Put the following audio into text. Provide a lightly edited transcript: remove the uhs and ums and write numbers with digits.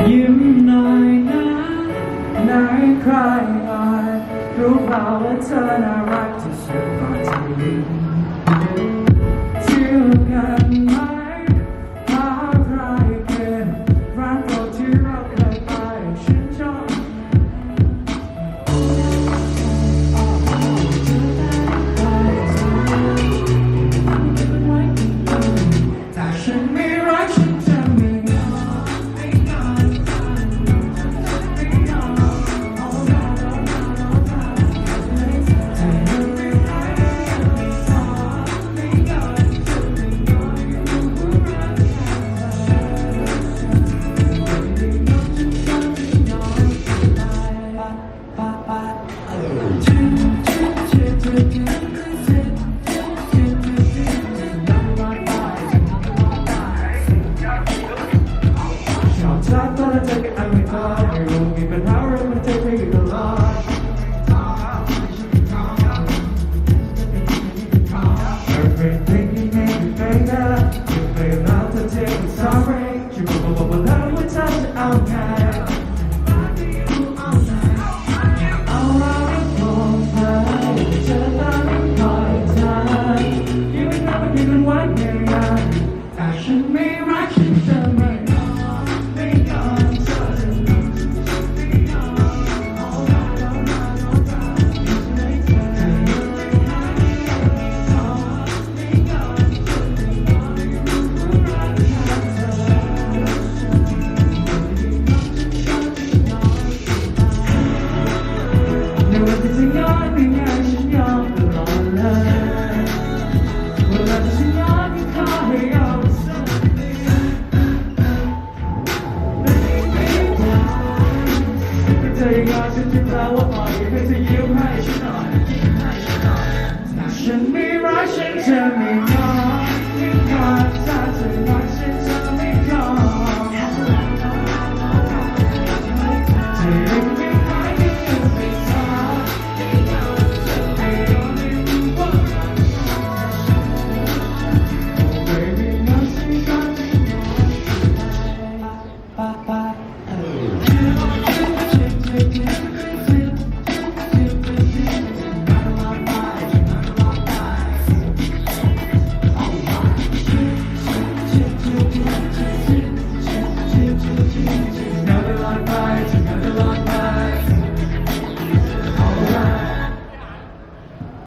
ยิ้มหน่อยนะไหนใครอ่อยรู้เปล่าว่าเธอน่ารักที่สุดก่อนที่ยิ้มเชื่อกันไหมหาใครเกินร้านโปรดที่เราเคยไปฉันชอบแต่ฉันไม่รักฉันจะไม่ยอมชอบตอนเราเจอกันอันไม่พอไม่รู้มีปัญหาเรื่องมันเจอไปอยู่ตลอด Everything you made me better You play around to take me sorry ฉันบอกแล้วว่าเธอจะเอาไงเอาเราลงไปเธอตั้งคอยใจยิ่งไม่ทำให้มันไว้เพียงไรแต่ฉันไม่รักฉันจะไม่ไม่ว่าจะย้อนยังไงฉันยอมตลอดเลยเวลาที่ฉันย้อนก็ขอให้ยอมสักทีไม่เธอยังงอฉันจะแปลว่าอ่อนให้เธอยิ้มให้ฉันหน่อยถ้าฉันไม่รักฉันจะ